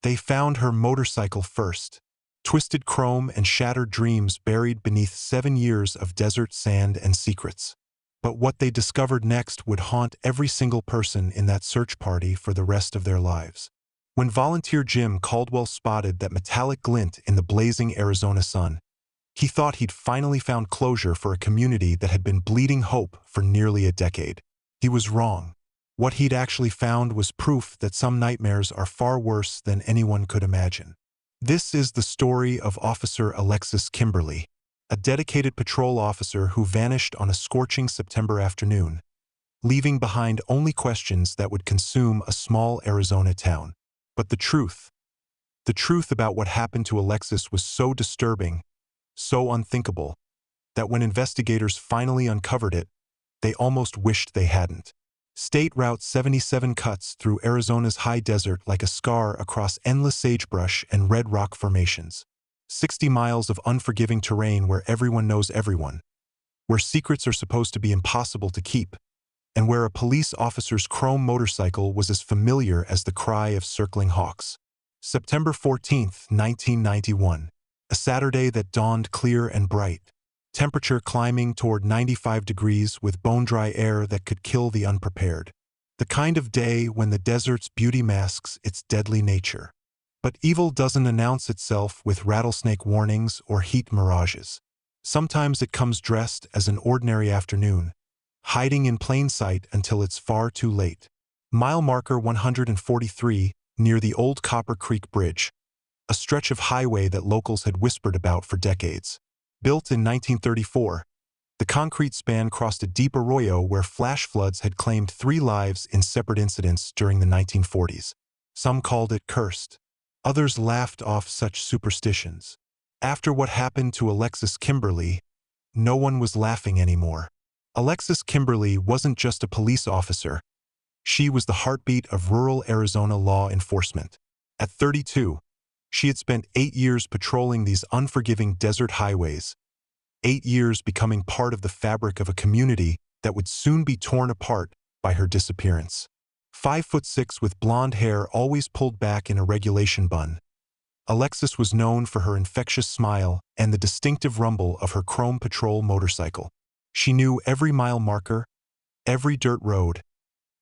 They found her motorcycle first. Twisted chrome and shattered dreams buried beneath 7 years of desert sand and secrets. But what they discovered next would haunt every single person in that search party for the rest of their lives. When volunteer Jim Caldwell spotted that metallic glint in the blazing Arizona sun, he thought he'd finally found closure for a community that had been bleeding hope for nearly a decade. He was wrong. What he'd actually found was proof that some nightmares are far worse than anyone could imagine. This is the story of Officer Alexis Kimberly, a dedicated patrol officer who vanished on a scorching September afternoon, leaving behind only questions that would consume a small Arizona town. But the truth about what happened to Alexis was so disturbing, so unthinkable, that when investigators finally uncovered it, they almost wished they hadn't. State Route 77 cuts through Arizona's high desert like a scar across endless sagebrush and red rock formations. 60 miles of unforgiving terrain where everyone knows everyone, where secrets are supposed to be impossible to keep, and where a police officer's chrome motorcycle was as familiar as the cry of circling hawks. September 14, 1991, a Saturday that dawned clear and bright. Temperature climbing toward 95 degrees with bone-dry air that could kill the unprepared. The kind of day when the desert's beauty masks its deadly nature. But evil doesn't announce itself with rattlesnake warnings or heat mirages. Sometimes it comes dressed as an ordinary afternoon, hiding in plain sight until it's far too late. Mile marker 143, near the old Copper Creek Bridge, a stretch of highway that locals had whispered about for decades. Built in 1934, the concrete span crossed a deep arroyo where flash floods had claimed 3 lives in separate incidents during the 1940s. Some called it cursed. Others laughed off such superstitions. After what happened to Alexis Kimberly, no one was laughing anymore. Alexis Kimberly wasn't just a police officer. She was the heartbeat of rural Arizona law enforcement. At 32, she had spent 8 years patrolling these unforgiving desert highways, 8 years becoming part of the fabric of a community that would soon be torn apart by her disappearance. 5'6" with blonde hair always pulled back in a regulation bun, Alexis was known for her infectious smile and the distinctive rumble of her chrome patrol motorcycle. She knew every mile marker, every dirt road,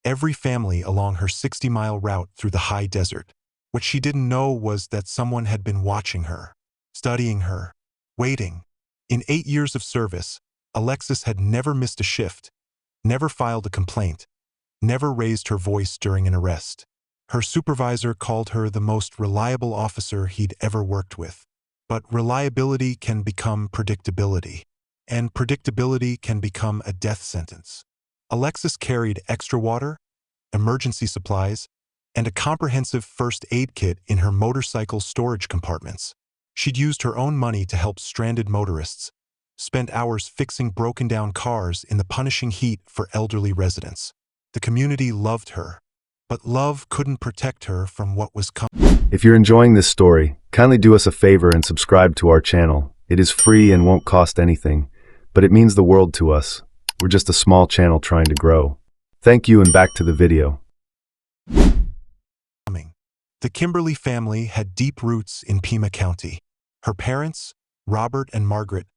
every family along her 60-mile route through the high desert. What she didn't know was that someone had been watching her, studying her, waiting. In 8 years of service, Alexis had never missed a shift, never filed a complaint, never raised her voice during an arrest. Her supervisor called her the most reliable officer he'd ever worked with. But reliability can become predictability, and predictability can become a death sentence. Alexis carried extra water, emergency supplies, and a comprehensive first aid kit in her motorcycle storage compartments. She'd used her own money to help stranded motorists, spent hours fixing broken-down cars in the punishing heat for elderly residents. The community loved her, but love couldn't protect her from what was coming. If you're enjoying this story, kindly do us a favor and subscribe to our channel. It is free and won't cost anything, but it means the world to us. We're just a small channel trying to grow. Thank you, and back to the video. The Kimberly family had deep roots in Pima County. Her parents, Robert and Margaret,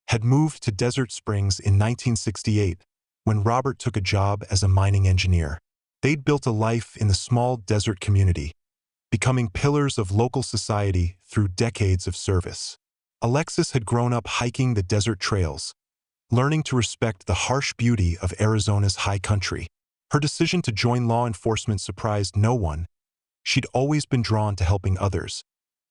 had moved to Desert Springs in 1968 when Robert took a job as a mining engineer. They'd built a life in the small desert community, becoming pillars of local society through decades of service. Alexis had grown up hiking the desert trails, learning to respect the harsh beauty of Arizona's high country. Her decision to join law enforcement surprised no one. She'd always been drawn to helping others,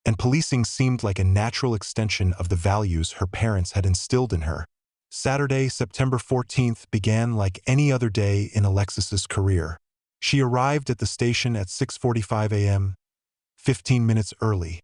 and policing seemed like a natural extension of the values her parents had instilled in her. Saturday, September 14th began like any other day in Alexis's career. She arrived at the station at 6:45 a.m., 15 minutes early,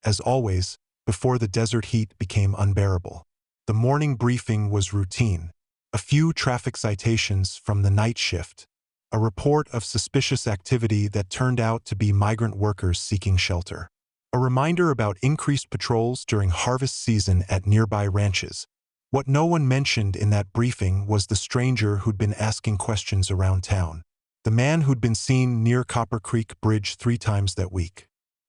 as always, before the desert heat became unbearable. The morning briefing was routine. A few traffic citations from the night shift, a report of suspicious activity that turned out to be migrant workers seeking shelter, a reminder about increased patrols during harvest season at nearby ranches. What no one mentioned in that briefing was the stranger who'd been asking questions around town, the man who'd been seen near Copper Creek Bridge 3 times that week.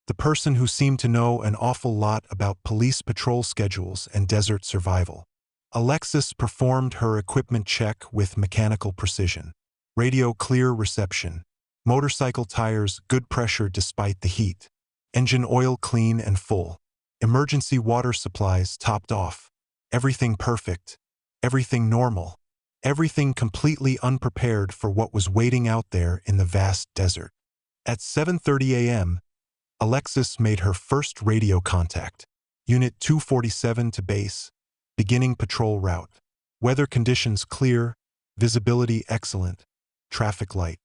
The person who seemed to know an awful lot about police patrol schedules and desert survival. Alexis performed her equipment check with mechanical precision. Radio clear reception. Motorcycle tires good pressure despite the heat. Engine oil clean and full. Emergency water supplies topped off. Everything perfect. Everything normal. Everything completely unprepared for what was waiting out there in the vast desert. At 7:30 a.m., Alexis made her first radio contact. Unit 247 to base. Beginning patrol route. Weather conditions clear. Visibility excellent. Traffic light.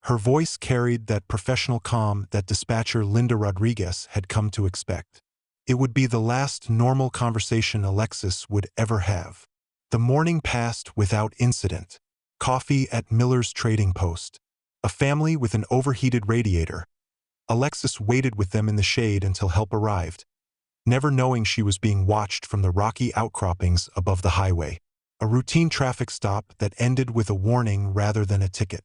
Her voice carried that professional calm that dispatcher Linda Rodriguez had come to expect. It would be the last normal conversation Alexis would ever have. The morning passed without incident. Coffee at Miller's Trading Post. A family with an overheated radiator. Alexis waited with them in the shade until help arrived, never knowing she was being watched from the rocky outcroppings above the highway. A routine traffic stop that ended with a warning rather than a ticket.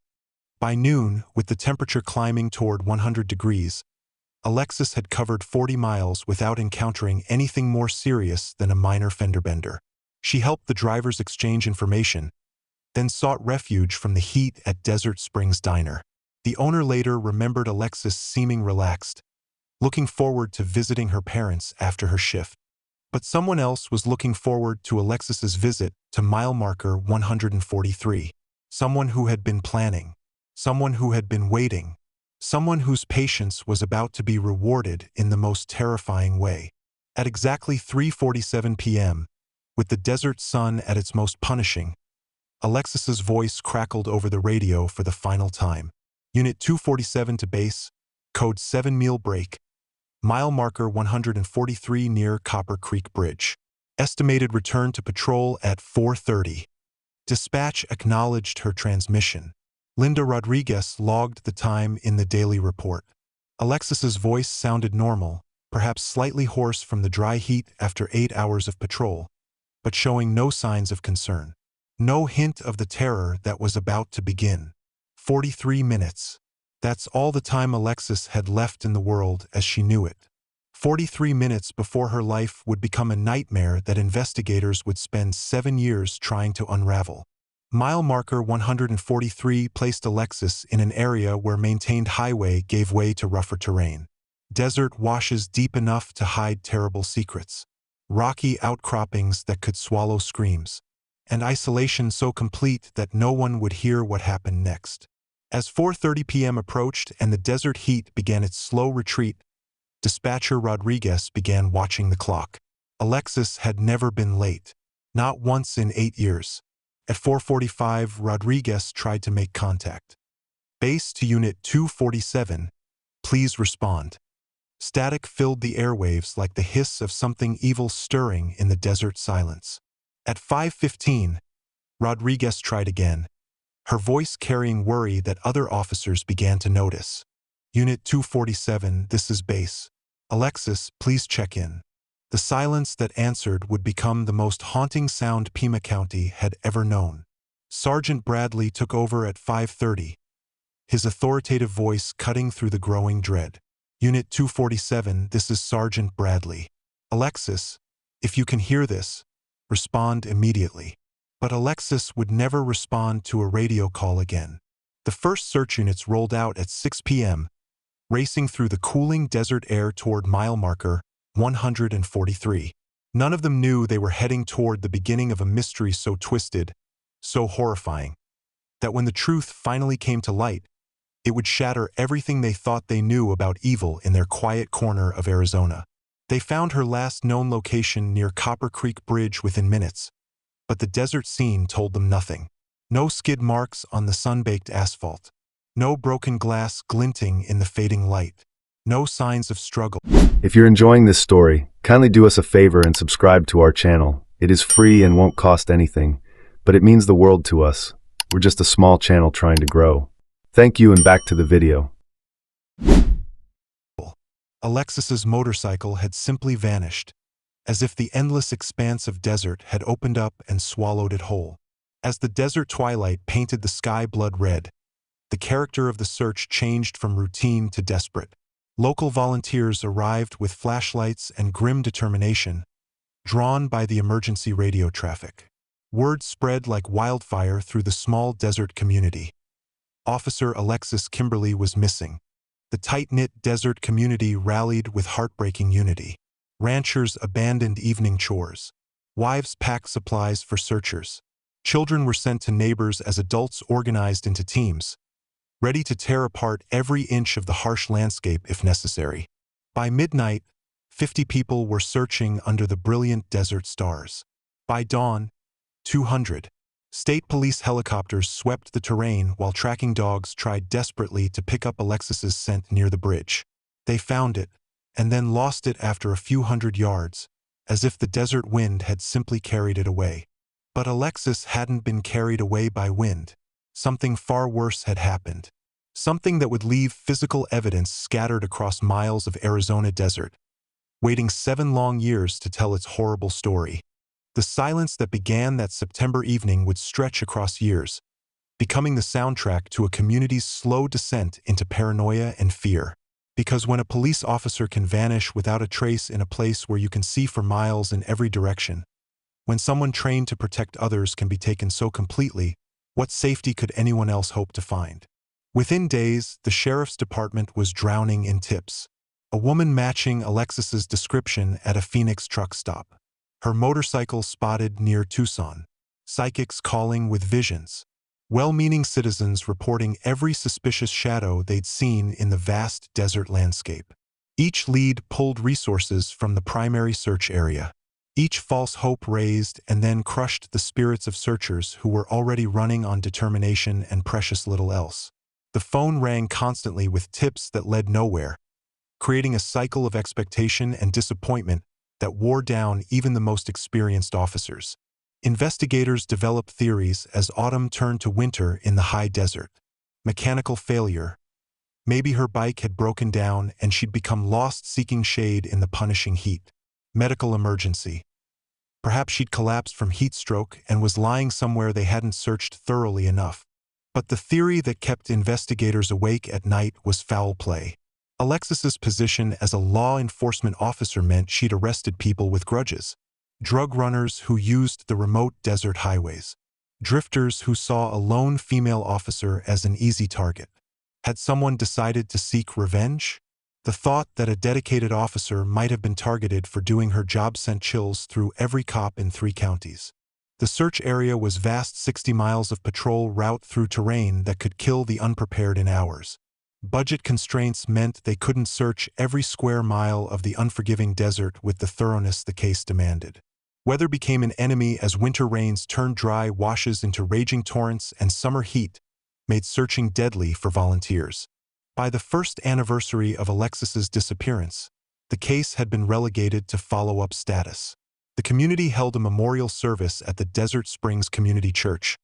By noon, with the temperature climbing toward 100 degrees, Alexis had covered 40 miles without encountering anything more serious than a minor fender bender. She helped the drivers exchange information, then sought refuge from the heat at Desert Springs Diner. The owner later remembered Alexis seeming relaxed, looking forward to visiting her parents after her shift. But someone else was looking forward to Alexis's visit to mile marker 143. Someone who had been planning. Someone who had been waiting. Someone whose patience was about to be rewarded in the most terrifying way. At exactly 3:47 p.m., with the desert sun at its most punishing, Alexis's voice crackled over the radio for the final time. Unit 247 to base, code 7 meal break, mile marker 143 near Copper Creek Bridge. Estimated return to patrol at 4:30. Dispatch acknowledged her transmission. Linda Rodriguez logged the time in the daily report. Alexis's voice sounded normal, perhaps slightly hoarse from the dry heat after 8 hours of patrol, but showing no signs of concern. No hint of the terror that was about to begin. 43 minutes. That's all the time Alexis had left in the world as she knew it. 43 minutes before her life would become a nightmare that investigators would spend 7 years trying to unravel. Mile marker 143 placed Alexis in an area where maintained highway gave way to rougher terrain. Desert washes deep enough to hide terrible secrets. Rocky outcroppings that could swallow screams. And isolation so complete that no one would hear what happened next. As 4:30 p.m. approached and the desert heat began its slow retreat, dispatcher Rodriguez began watching the clock. Alexis had never been late. Not once in 8 years. At 4:45, Rodriguez tried to make contact. Base to Unit 247, please respond. Static filled the airwaves like the hiss of something evil stirring in the desert silence. At 5:15, Rodriguez tried again, her voice carrying worry that other officers began to notice. Unit 247, this is base. Alexis, please check in. The silence that answered would become the most haunting sound Pima County had ever known. Sergeant Bradley took over at 5:30, his authoritative voice cutting through the growing dread. Unit 247, this is Sergeant Bradley. Alexis, if you can hear this, respond immediately. But Alexis would never respond to a radio call again. The first search units rolled out at 6 p.m., racing through the cooling desert air toward mile marker 143. None of them knew they were heading toward the beginning of a mystery so twisted, so horrifying, that when the truth finally came to light, it would shatter everything they thought they knew about evil in their quiet corner of Arizona. They found her last known location near Copper Creek Bridge within minutes, but the desert scene told them nothing. No skid marks on the sun-baked asphalt. No broken glass glinting in the fading light. No signs of struggle. If you're enjoying this story, kindly do us a favor and subscribe to our channel. It is free and won't cost anything, but it means the world to us. We're just a small channel trying to grow. Thank you, and back to the video. Alexis's motorcycle had simply vanished, as if the endless expanse of desert had opened up and swallowed it whole. As the desert twilight painted the sky blood red, the character of the search changed from routine to desperate. Local volunteers arrived with flashlights and grim determination, drawn by the emergency radio traffic. Word spread like wildfire through the small desert community. Officer Alexis Kimberly was missing. The tight-knit desert community rallied with heartbreaking unity. Ranchers abandoned evening chores. Wives packed supplies for searchers. Children were sent to neighbors as adults organized into teams, ready to tear apart every inch of the harsh landscape if necessary. By midnight, 50 people were searching under the brilliant desert stars. By dawn, 200. State police helicopters swept the terrain while tracking dogs tried desperately to pick up Alexis's scent near the bridge. They found it, and then lost it after a few hundred yards, as if the desert wind had simply carried it away. But Alexis hadn't been carried away by wind. Something far worse had happened. Something that would leave physical evidence scattered across miles of Arizona desert, waiting 7 long years to tell its horrible story. The silence that began that September evening would stretch across years, becoming the soundtrack to a community's slow descent into paranoia and fear. Because when a police officer can vanish without a trace in a place where you can see for miles in every direction, when someone trained to protect others can be taken so completely, what safety could anyone else hope to find? Within days, the sheriff's department was drowning in tips. A woman matching Alexis's description at a Phoenix truck stop. Her motorcycle spotted near Tucson. Psychics calling with visions. Well-meaning citizens reporting every suspicious shadow they'd seen in the vast desert landscape. Each lead pulled resources from the primary search area. Each false hope raised and then crushed the spirits of searchers who were already running on determination and precious little else. The phone rang constantly with tips that led nowhere, creating a cycle of expectation and disappointment that wore down even the most experienced officers. Investigators developed theories as autumn turned to winter in the high desert. Mechanical failure. Maybe her bike had broken down and she'd become lost seeking shade in the punishing heat. Medical emergency. Perhaps she'd collapsed from heat stroke and was lying somewhere they hadn't searched thoroughly enough. But the theory that kept investigators awake at night was foul play. Alexis's position as a law enforcement officer meant she'd arrested people with grudges. Drug runners who used the remote desert highways. Drifters who saw a lone female officer as an easy target. Had someone decided to seek revenge? The thought that a dedicated officer might have been targeted for doing her job sent chills through every cop in 3 counties. The search area was vast 60 miles of patrol route through terrain that could kill the unprepared in hours. Budget constraints meant they couldn't search every square mile of the unforgiving desert with the thoroughness the case demanded. Weather became an enemy as winter rains turned dry washes into raging torrents and summer heat made searching deadly for volunteers. By the first anniversary of Alexis's disappearance, the case had been relegated to follow-up status. The community held a memorial service at the Desert Springs Community Church,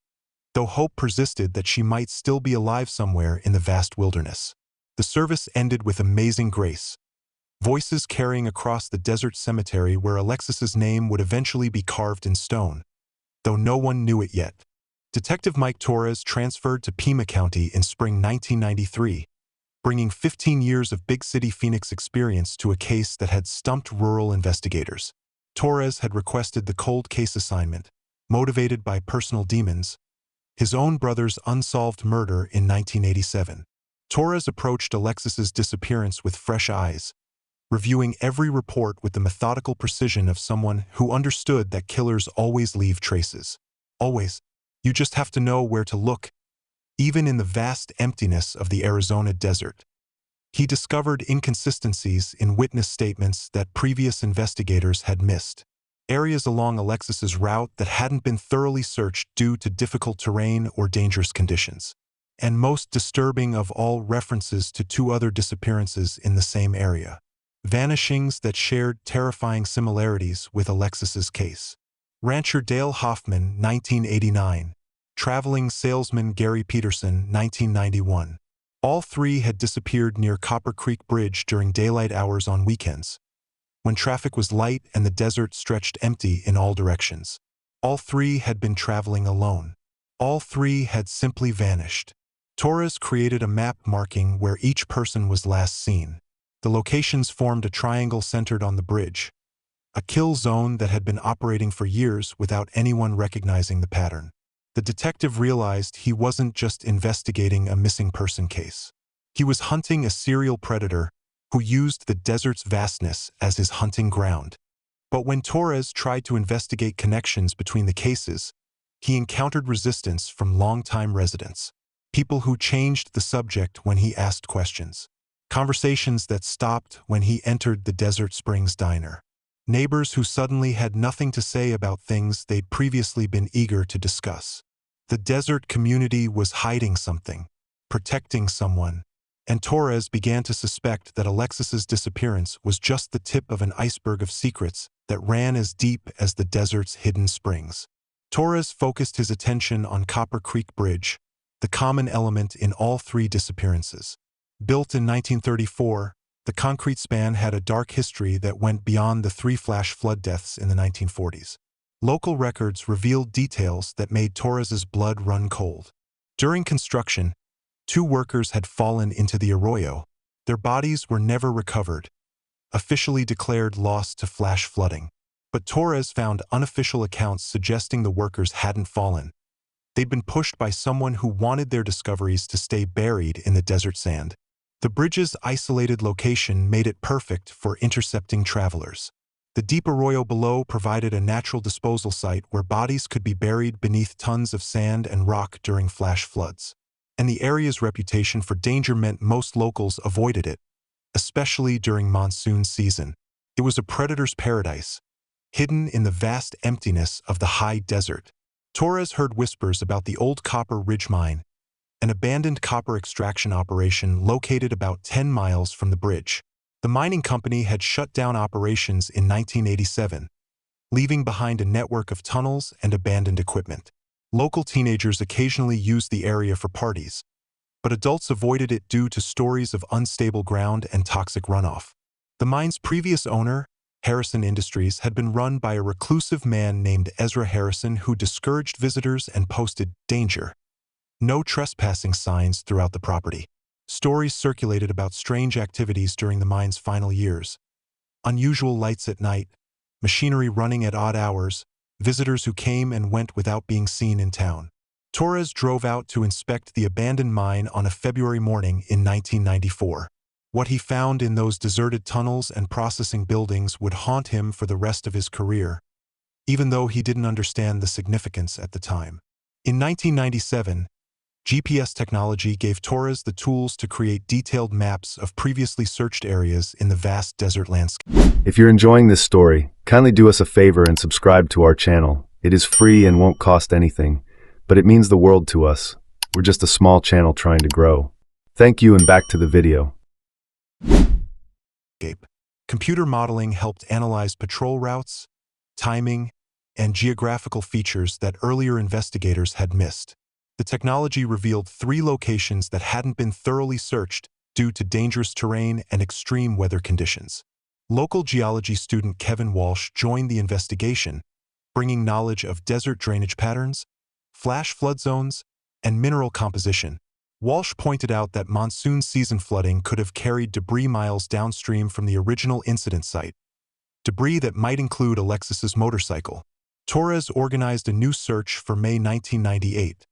though hope persisted that she might still be alive somewhere in the vast wilderness. The service ended with amazing grace. Voices carrying across the desert cemetery where Alexis's name would eventually be carved in stone, though no one knew it yet. Detective Mike Torres transferred to Pima County in spring 1993, bringing 15 years of big city Phoenix experience to a case that had stumped rural investigators. Torres had requested the cold case assignment, motivated by personal demons, his own brother's unsolved murder in 1987. Torres approached Alexis's disappearance with fresh eyes, reviewing every report with the methodical precision of someone who understood that killers always leave traces. Always. You just have to know where to look, even in the vast emptiness of the Arizona desert. He discovered inconsistencies in witness statements that previous investigators had missed. Areas along Alexis's route that hadn't been thoroughly searched due to difficult terrain or dangerous conditions. And most disturbing of all, references to 2 other disappearances in the same area. Vanishings that shared terrifying similarities with Alexis's case. Rancher Dale Hoffman, 1989. Traveling salesman Gary Peterson, 1991. All 3 had disappeared near Copper Creek Bridge during daylight hours on weekends, when traffic was light and the desert stretched empty in all directions. All 3 had been traveling alone. All 3 had simply vanished. Torres created a map marking where each person was last seen. The locations formed a triangle centered on the bridge, a kill zone that had been operating for years without anyone recognizing the pattern. The detective realized he wasn't just investigating a missing person case. He was hunting a serial predator who used the desert's vastness as his hunting ground. But when Torres tried to investigate connections between the cases, he encountered resistance from longtime residents, people who changed the subject when he asked questions, conversations that stopped when he entered the Desert Springs diner, neighbors who suddenly had nothing to say about things they'd previously been eager to discuss. The desert community was hiding something, protecting someone, and Torres began to suspect that Alexis's disappearance was just the tip of an iceberg of secrets that ran as deep as the desert's hidden springs. Torres focused his attention on Copper Creek Bridge, the common element in all three disappearances. Built in 1934, the concrete span had a dark history that went beyond the three flash flood deaths in the 1940s. Local records revealed details that made Torres's blood run cold. During construction, 2 workers had fallen into the arroyo. Their bodies were never recovered, officially declared lost to flash flooding. But Torres found unofficial accounts suggesting the workers hadn't fallen. They'd been pushed by someone who wanted their discoveries to stay buried in the desert sand. The bridge's isolated location made it perfect for intercepting travelers. The deep arroyo below provided a natural disposal site where bodies could be buried beneath tons of sand and rock during flash floods. And the area's reputation for danger meant most locals avoided it, especially during monsoon season. It was a predator's paradise, hidden in the vast emptiness of the high desert. Torres heard whispers about the old Copper Ridge Mine, an abandoned copper extraction operation located about 10 miles from the bridge. The mining company had shut down operations in 1987, leaving behind a network of tunnels and abandoned equipment. Local teenagers occasionally used the area for parties, but adults avoided it due to stories of unstable ground and toxic runoff. The mine's previous owner, Harrison Industries, had been run by a reclusive man named Ezra Harrison who discouraged visitors and posted "danger, no trespassing" signs throughout the property. Stories circulated about strange activities during the mine's final years: unusual lights at night, machinery running at odd hours, visitors who came and went without being seen in town. Torres drove out to inspect the abandoned mine on a February morning in 1994. What he found in those deserted tunnels and processing buildings would haunt him for the rest of his career, even though he didn't understand the significance at the time. In 1997, GPS technology gave Torres the tools to create detailed maps of previously searched areas in the vast desert landscape. If you're enjoying this story, kindly do us a favor and subscribe to our channel. It is free and won't cost anything, but it means the world to us. We're just a small channel trying to grow. Thank you, and back to the video. Computer modeling helped analyze patrol routes, timing, and geographical features that earlier investigators had missed. The technology revealed 3 locations that hadn't been thoroughly searched due to dangerous terrain and extreme weather conditions. Local geology student Kevin Walsh joined the investigation, bringing knowledge of desert drainage patterns, flash flood zones, and mineral composition. Walsh pointed out that monsoon season flooding could have carried debris miles downstream from the original incident site, debris that might include Alexis's motorcycle. Torres organized a new search for May 1998,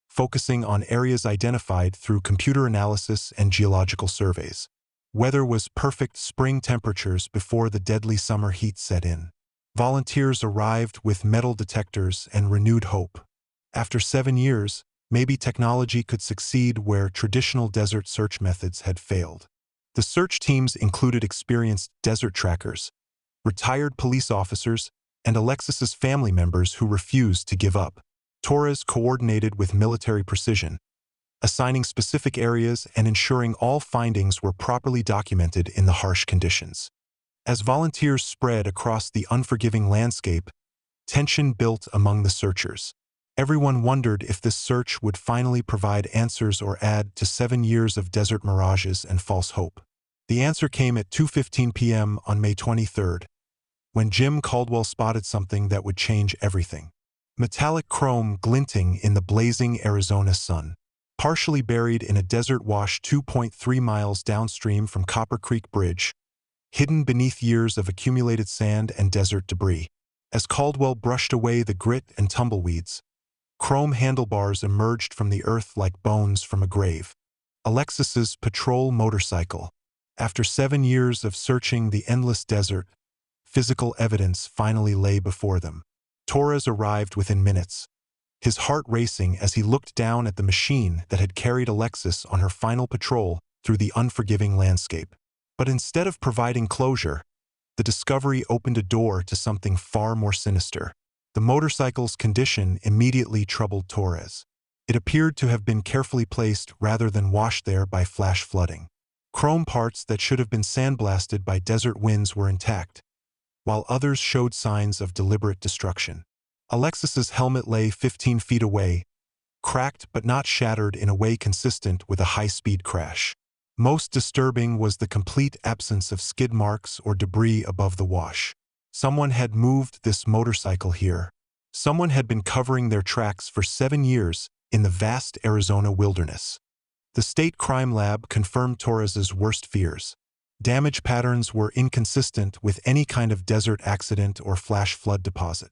focusing on areas identified through computer analysis and geological surveys. Weather was perfect: spring temperatures before the deadly summer heat set in. Volunteers arrived with metal detectors and renewed hope. After 7 years, maybe technology could succeed where traditional desert search methods had failed. The search teams included experienced desert trackers, retired police officers, and Alexis's family members who refused to give up. Torres coordinated with military precision, assigning specific areas and ensuring all findings were properly documented in the harsh conditions. As volunteers spread across the unforgiving landscape, tension built among the searchers. Everyone wondered if this search would finally provide answers or add to 7 years of desert mirages and false hope. The answer came at 2:15 p.m. on May 23rd, when Jim Caldwell spotted something that would change everything. Metallic chrome glinting in the blazing Arizona sun. partially buried in a desert wash 2.3 miles downstream from Copper Creek Bridge, hidden beneath years of accumulated sand and desert debris. As Caldwell brushed away the grit and tumbleweeds, chrome handlebars emerged from the earth like bones from a grave. Alexis's patrol motorcycle. After 7 years of searching the endless desert, physical evidence finally lay before them. Torres arrived within minutes, his heart racing as he looked down at the machine that had carried Alexis on her final patrol through the unforgiving landscape. But instead of providing closure, the discovery opened a door to something far more sinister. The motorcycle's condition immediately troubled Torres. It appeared to have been carefully placed rather than washed there by flash flooding. Chrome parts that should have been sandblasted by desert winds were intact, while others showed signs of deliberate destruction. Alexis's helmet lay 15 feet away, cracked but not shattered in a way consistent with a high-speed crash. Most disturbing was the complete absence of skid marks or debris above the wash. Someone had moved this motorcycle here. Someone had been covering their tracks for 7 years in the vast Arizona wilderness. The state crime lab confirmed Torres's worst fears. Damage patterns were inconsistent with any kind of desert accident or flash flood deposit.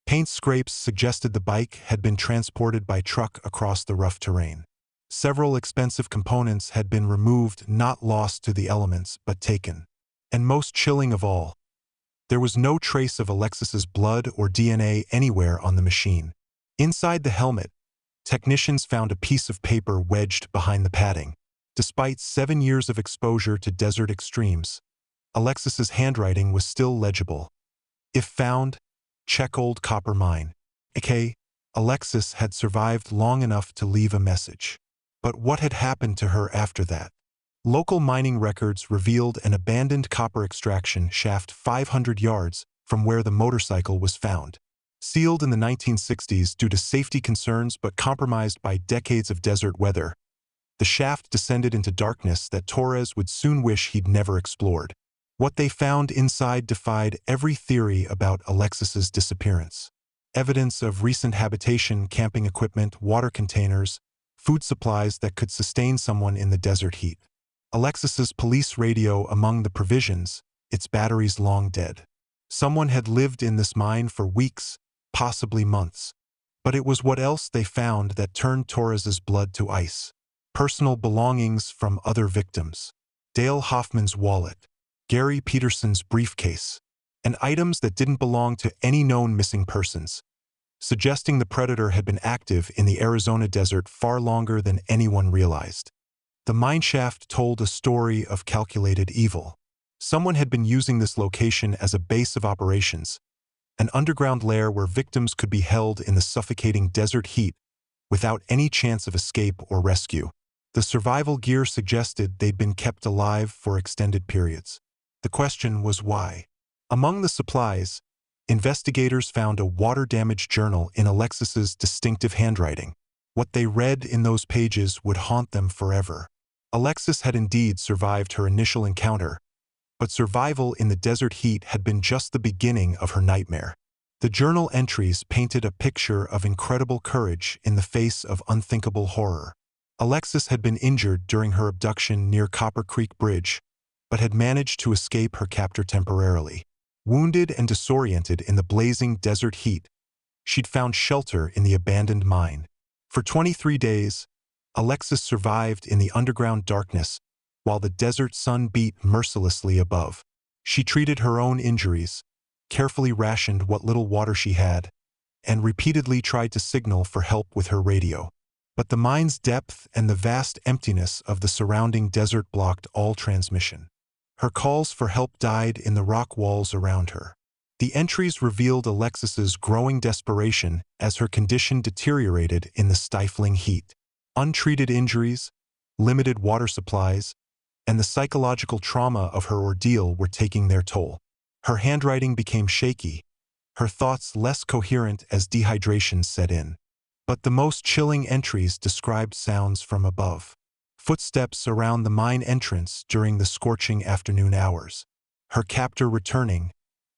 Paint scrapes suggested the bike had been transported by truck across the rough terrain. Several expensive components had been removed, not lost to the elements, but taken. And most chilling of all, there was no trace of Alexis's blood or DNA anywhere on the machine. Inside the helmet, technicians found a piece of paper wedged behind the padding. Despite 7 years of exposure to desert extremes, Alexis's handwriting was still legible. If found, check old copper mine. aka, Alexis had survived long enough to leave a message. But what had happened to her after that? Local mining records revealed an abandoned copper extraction shaft 500 yards from where the motorcycle was found. Sealed in the 1960s due to safety concerns but compromised by decades of desert weather, the shaft descended into darkness that Torres would soon wish he'd never explored. What they found inside defied every theory about Alexis's disappearance. Evidence of recent habitation, camping equipment, water containers, food supplies that could sustain someone in the desert heat. Alexis's police radio among the provisions, its batteries long dead. Someone had lived in this mine for weeks, possibly months. But it was what else they found that turned Torres's blood to ice. Personal belongings from other victims. Dale Hoffman's wallet, Gary Peterson's briefcase, and items that didn't belong to any known missing persons, suggesting the predator had been active in the Arizona desert far longer than anyone realized. The mineshaft told a story of calculated evil. Someone had been using this location as a base of operations, an underground lair where victims could be held in the suffocating desert heat without any chance of escape or rescue. The survival gear suggested they'd been kept alive for extended periods. The question was why. Among the supplies, investigators found a water-damaged journal in Alexis's distinctive handwriting. What they read in those pages would haunt them forever. Alexis had indeed survived her initial encounter, but survival in the desert heat had been just the beginning of her nightmare. The journal entries painted a picture of incredible courage in the face of unthinkable horror. Alexis had been injured during her abduction near Copper Creek Bridge, but had managed to escape her captor temporarily. Wounded and disoriented in the blazing desert heat, she'd found shelter in the abandoned mine. For 23 days, Alexis survived in the underground darkness while the desert sun beat mercilessly above. She treated her own injuries, carefully rationed what little water she had, and repeatedly tried to signal for help with her radio. But the mine's depth and the vast emptiness of the surrounding desert blocked all transmission. Her calls for help died in the rock walls around her. The entries revealed Alexis's growing desperation as her condition deteriorated in the stifling heat. Untreated injuries, limited water supplies, and the psychological trauma of her ordeal were taking their toll. Her handwriting became shaky, her thoughts less coherent as dehydration set in. But the most chilling entries described sounds from above. Footsteps around the mine entrance during the scorching afternoon hours. Her captor returning,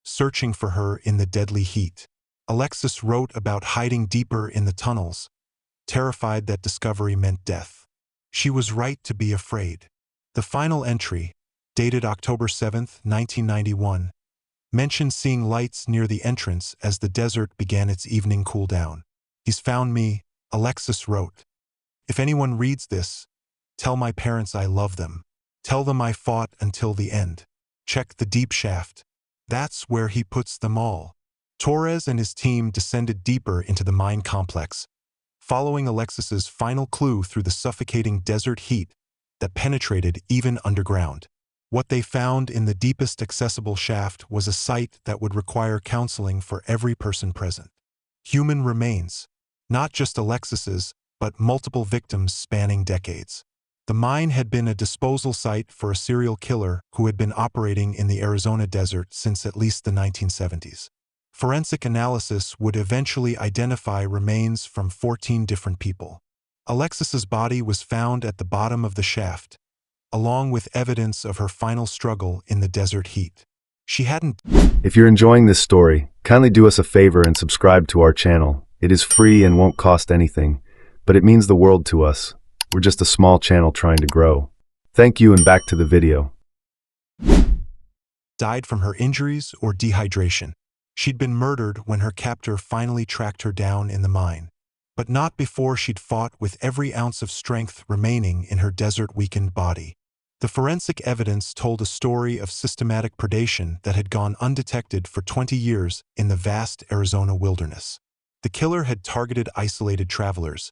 searching for her in the deadly heat. Alexis wrote about hiding deeper in the tunnels, terrified that discovery meant death. She was right to be afraid. The final entry, dated October 7, 1991, mentioned seeing lights near the entrance as the desert began its evening cool down. "He's found me," Alexis wrote. "If anyone reads this, tell my parents I love them. Tell them I fought until the end. Check the deep shaft. That's where he puts them all." Torres and his team descended deeper into the mine complex, following Alexis's final clue through the suffocating desert heat that penetrated even underground. What they found in the deepest accessible shaft was a sight that would require counseling for every person present. Human remains, not just Alexis's, but multiple victims spanning decades. The mine had been a disposal site for a serial killer who had been operating in the Arizona desert since at least the 1970s. Forensic analysis would eventually identify remains from 14 different people. Alexis's body was found at the bottom of the shaft, along with evidence of her final struggle in the desert heat. She hadn't. If you're enjoying this story, kindly do us a favor and subscribe to our channel. It is free and won't cost anything, but it means the world to us. We're just a small channel trying to grow. Thank you, and back to the video. Died from her injuries or dehydration. She'd been murdered when her captor finally tracked her down in the mine, but not before she'd fought with every ounce of strength remaining in her desert-weakened body. The forensic evidence told a story of systematic predation that had gone undetected for 20 years in the vast Arizona wilderness. The killer had targeted isolated travelers,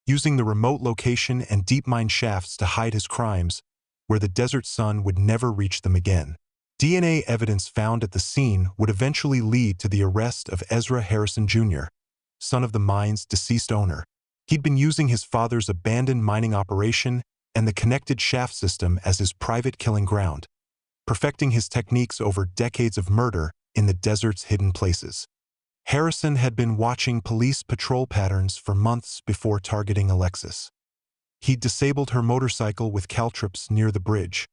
using the remote location and deep mine shafts to hide his crimes, where the desert sun would never reach them again. DNA evidence found at the scene would eventually lead to the arrest of Ezra Harrison Jr., son of the mine's deceased owner. He'd been using his father's abandoned mining operation and the connected shaft system as his private killing ground, perfecting his techniques over decades of murder in the desert's hidden places. Harrison had been watching police patrol patterns for months before targeting Alexis. He'd disabled her motorcycle with caltrops near the bridge,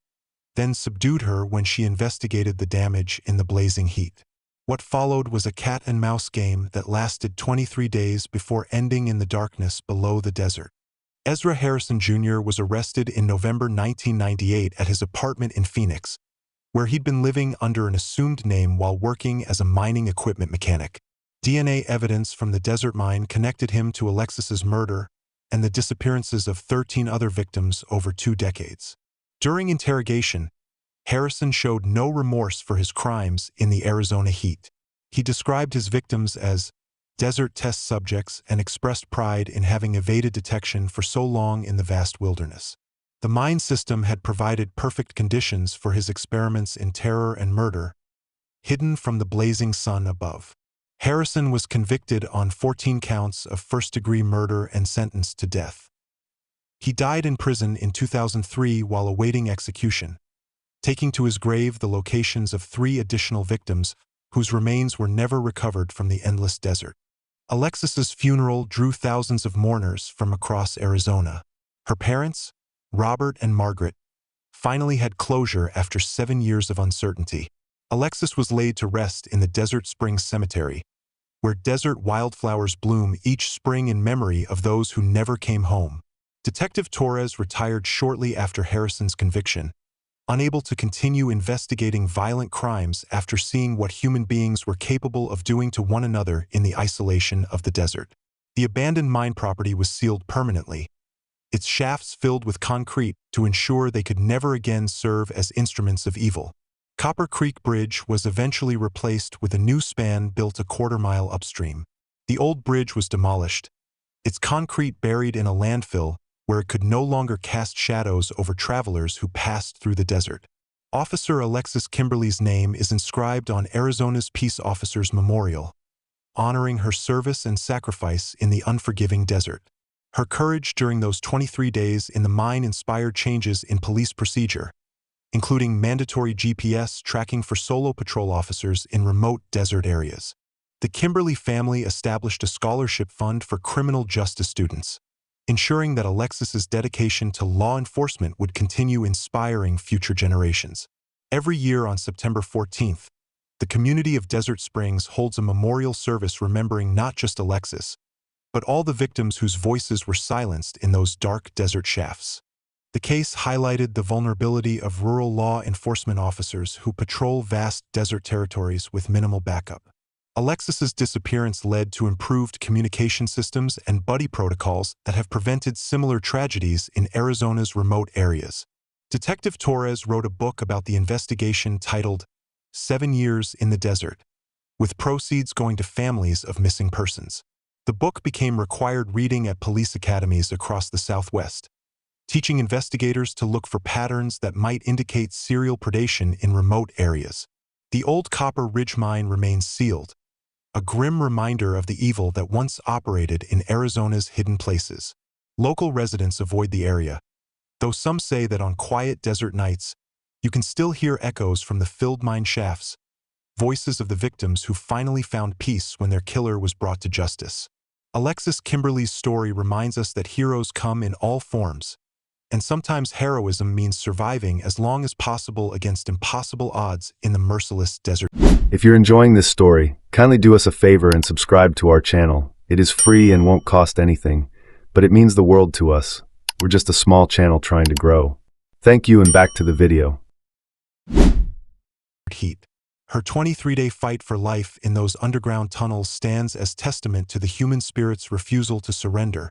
then subdued her when she investigated the damage in the blazing heat. What followed was a cat-and-mouse game that lasted 23 days before ending in the darkness below the desert. Ezra Harrison Jr. was arrested in November 1998 at his apartment in Phoenix, where he'd been living under an assumed name while working as a mining equipment mechanic. DNA evidence from the desert mine connected him to Alexis's murder and the disappearances of 13 other victims over 2 decades. During interrogation, Harrison showed no remorse for his crimes in the Arizona heat. He described his victims as desert test subjects and expressed pride in having evaded detection for so long in the vast wilderness. The mine system had provided perfect conditions for his experiments in terror and murder, hidden from the blazing sun above. Harrison was convicted on 14 counts of first-degree murder and sentenced to death. He died in prison in 2003 while awaiting execution, taking to his grave the locations of 3 additional victims whose remains were never recovered from the endless desert. Alexis's funeral drew thousands of mourners from across Arizona. Her parents, Robert and Margaret, finally had closure after 7 years of uncertainty. Alexis was laid to rest in the Desert Springs Cemetery, where desert wildflowers bloom each spring in memory of those who never came home. Detective Torres retired shortly after Harrison's conviction, unable to continue investigating violent crimes after seeing what human beings were capable of doing to one another in the isolation of the desert. The abandoned mine property was sealed permanently, its shafts filled with concrete to ensure they could never again serve as instruments of evil. Copper Creek Bridge was eventually replaced with a new span built a quarter-mile upstream. The old bridge was demolished, its concrete buried in a landfill where it could no longer cast shadows over travelers who passed through the desert. Officer Alexis Kimberly's name is inscribed on Arizona's Peace Officers Memorial, honoring her service and sacrifice in the unforgiving desert. Her courage during those 23 days in the mine inspired changes in police procedure, including mandatory GPS tracking for solo patrol officers in remote desert areas. The Kimberly family established a scholarship fund for criminal justice students, ensuring that Alexis's dedication to law enforcement would continue inspiring future generations. Every year on September 14th, the community of Desert Springs holds a memorial service remembering not just Alexis, but all the victims whose voices were silenced in those dark desert shafts. The case highlighted the vulnerability of rural law enforcement officers who patrol vast desert territories with minimal backup. Alexis's disappearance led to improved communication systems and buddy protocols that have prevented similar tragedies in Arizona's remote areas. Detective Torres wrote a book about the investigation titled 7 Years in the Desert, with proceeds going to families of missing persons. The book became required reading at police academies across the Southwest, teaching investigators to look for patterns that might indicate serial predation in remote areas. The old Copper Ridge mine remains sealed, a grim reminder of the evil that once operated in Arizona's hidden places. Local residents avoid the area, though some say that on quiet desert nights, you can still hear echoes from the filled mine shafts, voices of the victims who finally found peace when their killer was brought to justice. Alexis Kimberly's story reminds us that heroes come in all forms, and sometimes heroism means surviving as long as possible against impossible odds in the merciless desert. If you're enjoying this story, kindly do us a favor and subscribe to our channel. It is free and won't cost anything, but it means the world to us. We're just a small channel trying to grow. Thank you, and back to the video. Heat. Her 23-day fight for life in those underground tunnels stands as testament to the human spirit's refusal to surrender,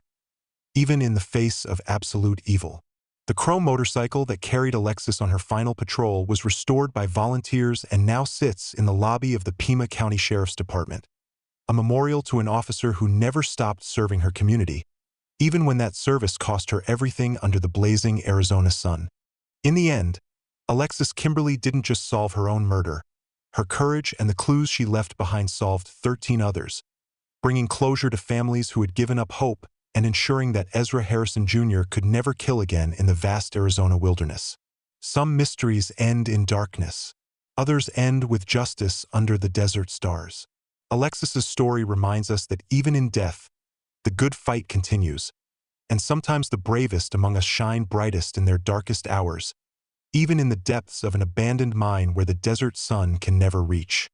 even in the face of absolute evil. The chrome motorcycle that carried Alexis on her final patrol was restored by volunteers and now sits in the lobby of the Pima County Sheriff's Department, a memorial to an officer who never stopped serving her community, even when that service cost her everything under the blazing Arizona sun. In the end, Alexis Kimberly didn't just solve her own murder. Her courage and the clues she left behind solved 13 others, bringing closure to families who had given up hope and ensuring that Ezra Harrison Jr. could never kill again in the vast Arizona wilderness. Some mysteries end in darkness. Others end with justice under the desert stars. Alexis's story reminds us that even in death, the good fight continues, and sometimes the bravest among us shine brightest in their darkest hours, even in the depths of an abandoned mine where the desert sun can never reach.